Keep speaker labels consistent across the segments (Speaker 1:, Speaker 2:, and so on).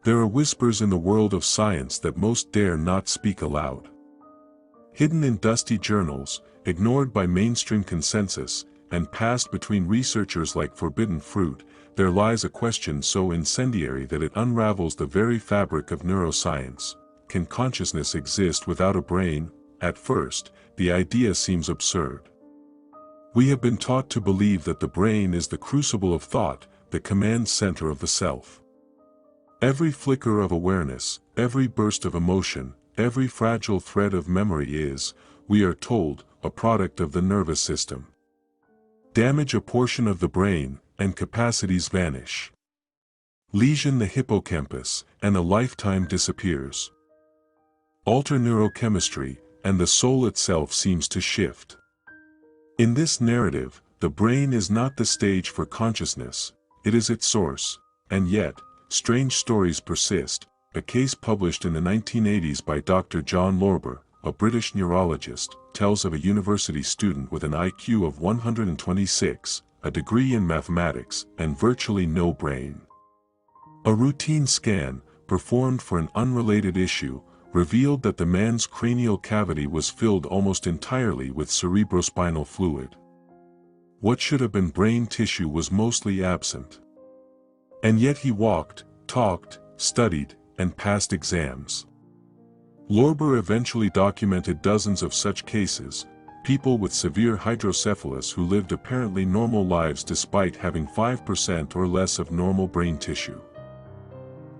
Speaker 1: There are whispers in the world of science that most dare not speak aloud. Hidden in dusty journals, ignored by mainstream consensus, and passed between researchers like forbidden fruit, there lies a question so incendiary that it unravels the very fabric of neuroscience. Can consciousness exist without a brain? At first, the idea seems absurd. We have been taught to believe that the brain is the crucible of thought, the command center of the self. Every flicker of awareness, every burst of emotion, every fragile thread of memory is, we are told, a product of the nervous system. Damage a portion of the brain, and capacities vanish. Lesion the hippocampus, and a lifetime disappears. Alter neurochemistry, and the soul itself seems to shift. In this narrative, the brain is not the stage for consciousness, it is its source, and yet, strange stories persist. A case published in the 1980s by Dr. John Lorber, a British neurologist, tells of a university student with an IQ of 126, a degree in mathematics, and virtually no brain. A routine scan, performed for an unrelated issue, revealed that the man's cranial cavity was filled almost entirely with cerebrospinal fluid. What should have been brain tissue was mostly absent. And yet he walked, talked, studied, and passed exams. Lorber eventually documented dozens of such cases, people with severe hydrocephalus who lived apparently normal lives despite having 5% or less of normal brain tissue.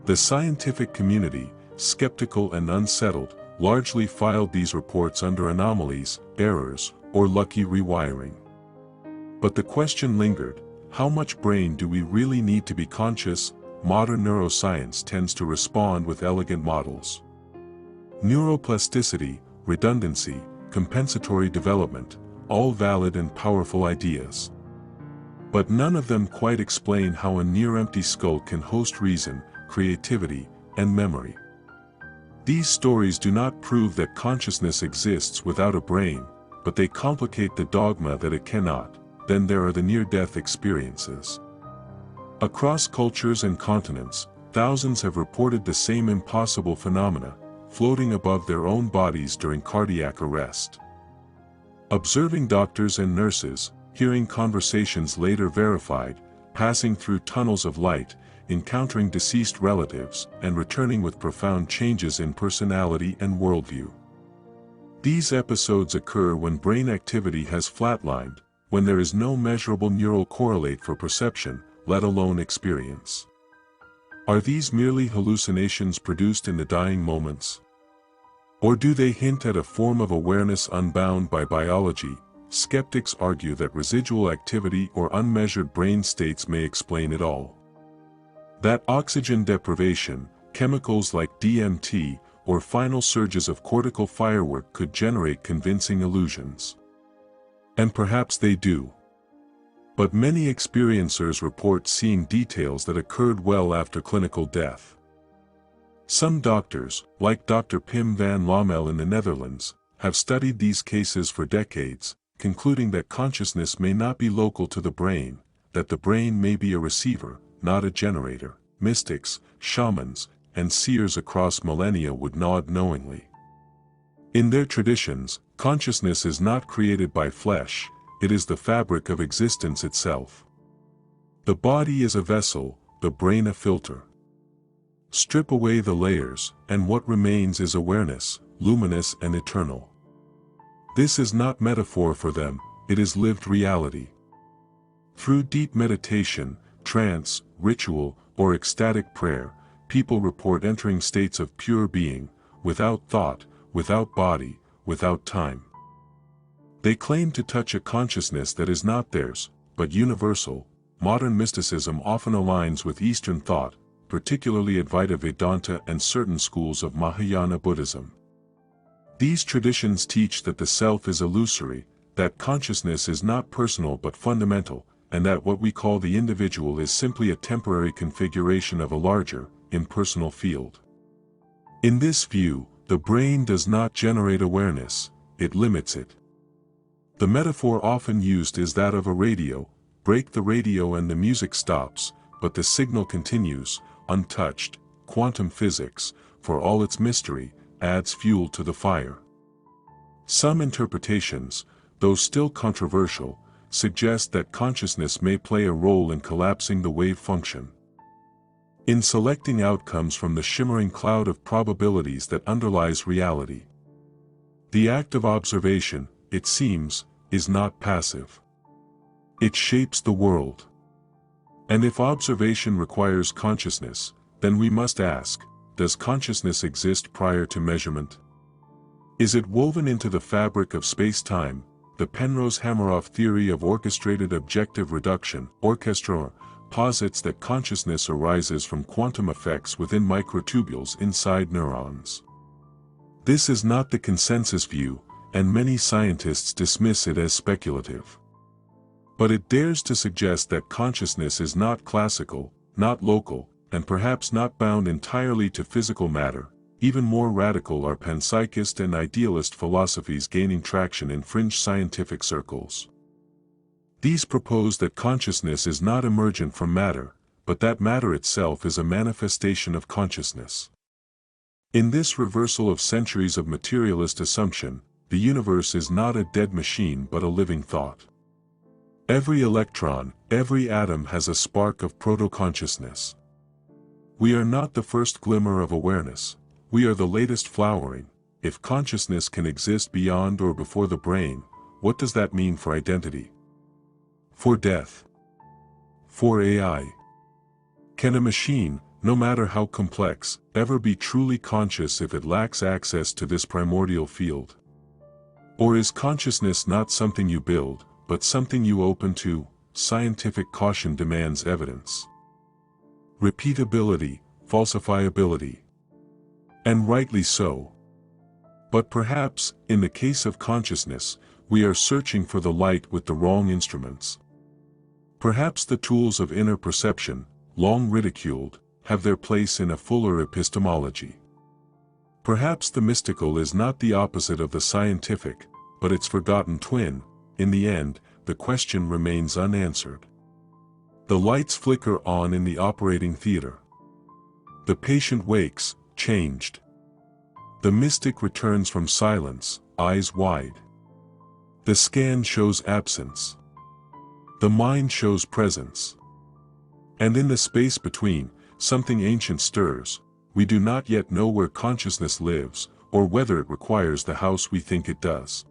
Speaker 1: The scientific community, skeptical and unsettled, largely filed these reports under anomalies, errors, or lucky rewiring. But the question lingered, how much brain do we really need to be conscious? Modern neuroscience tends to respond with elegant models. Neuroplasticity, redundancy, compensatory development, all valid and powerful ideas. But none of them quite explain how a near-empty skull can host reason, creativity, and memory. These stories do not prove that consciousness exists without a brain, but they complicate the dogma that it cannot. Then there are the near-death experiences. Across cultures and continents, thousands have reported the same impossible phenomena, floating above their own bodies during cardiac arrest. Observing doctors and nurses, hearing conversations later verified, passing through tunnels of light, encountering deceased relatives, and returning with profound changes in personality and worldview. These episodes occur when brain activity has flatlined, when there is no measurable neural correlate for perception, let alone experience. Are these merely hallucinations produced in the dying moments? Or do they hint at a form of awareness unbound by biology? Skeptics argue that residual activity or unmeasured brain states may explain it all. That oxygen deprivation, chemicals like DMT, or final surges of cortical firework could generate convincing illusions. And perhaps they do. But many experiencers report seeing details that occurred well after clinical death. Some doctors, like Dr. Pim van Lommel in the Netherlands, have studied these cases for decades, concluding that consciousness may not be local to the brain, that the brain may be a receiver, not a generator. Mystics, shamans, and seers across millennia would nod knowingly. In their traditions, consciousness is not created by flesh, it is the fabric of existence itself. The body is a vessel, the brain a filter. Strip away the layers, and what remains is awareness, luminous and eternal. This is not metaphor for them, it is lived reality. Through deep meditation, trance, ritual, or ecstatic prayer, people report entering states of pure being, without thought, without body, without time. They claim to touch a consciousness that is not theirs, but universal. Modern mysticism often aligns with Eastern thought, particularly Advaita Vedanta and certain schools of Mahayana Buddhism. These traditions teach that the self is illusory, that consciousness is not personal but fundamental, and that what we call the individual is simply a temporary configuration of a larger, impersonal field. In this view, the brain does not generate awareness, it limits it. The metaphor often used is that of a radio. Break the radio and the music stops, but the signal continues, untouched, quantum physics, for all its mystery, adds fuel to the fire. Some interpretations, though still controversial, suggest that consciousness may play a role in collapsing the wave function. In selecting outcomes from the shimmering cloud of probabilities that underlies reality. The act of observation, it seems, is not passive. It shapes the world. And if observation requires consciousness, then we must ask, does consciousness exist prior to measurement? Is it woven into the fabric of space-time? The Penrose-Hameroff theory of orchestrated objective reduction, orchestra, posits that consciousness arises from quantum effects within microtubules inside neurons. This is not the consensus view, and many scientists dismiss it as speculative. But it dares to suggest that consciousness is not classical, not local, and perhaps not bound entirely to physical matter. Even more radical are panpsychist and idealist philosophies gaining traction in fringe scientific circles. These propose that consciousness is not emergent from matter, but that matter itself is a manifestation of consciousness. In this reversal of centuries of materialist assumption, the universe is not a dead machine but a living thought. Every electron, every atom has a spark of proto-consciousness. We are not the first glimmer of awareness. We are the latest flowering. If consciousness can exist beyond or before the brain, what does that mean for identity? For death? For AI? Can a machine, no matter how complex, ever be truly conscious if it lacks access to this primordial field? Or is consciousness not something you build, but something you open to? Scientific caution demands evidence. Repeatability, falsifiability. And rightly so. But perhaps, in the case of consciousness, we are searching for the light with the wrong instruments. Perhaps the tools of inner perception, long ridiculed, have their place in a fuller epistemology. Perhaps the mystical is not the opposite of the scientific, but its forgotten twin. In the end, the question remains unanswered. The lights flicker on in the operating theater. The patient wakes, changed. The mystic returns from silence, eyes wide. The scan shows absence. The mind shows presence. And in the space between, something ancient stirs. We do not yet know where consciousness lives, or whether it requires the house we think it does.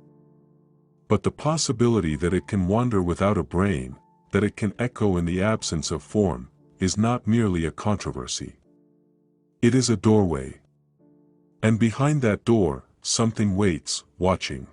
Speaker 1: But the possibility that it can wander without a brain, that it can echo in the absence of form, is not merely a controversy. It is a doorway. And behind that door, something waits, watching.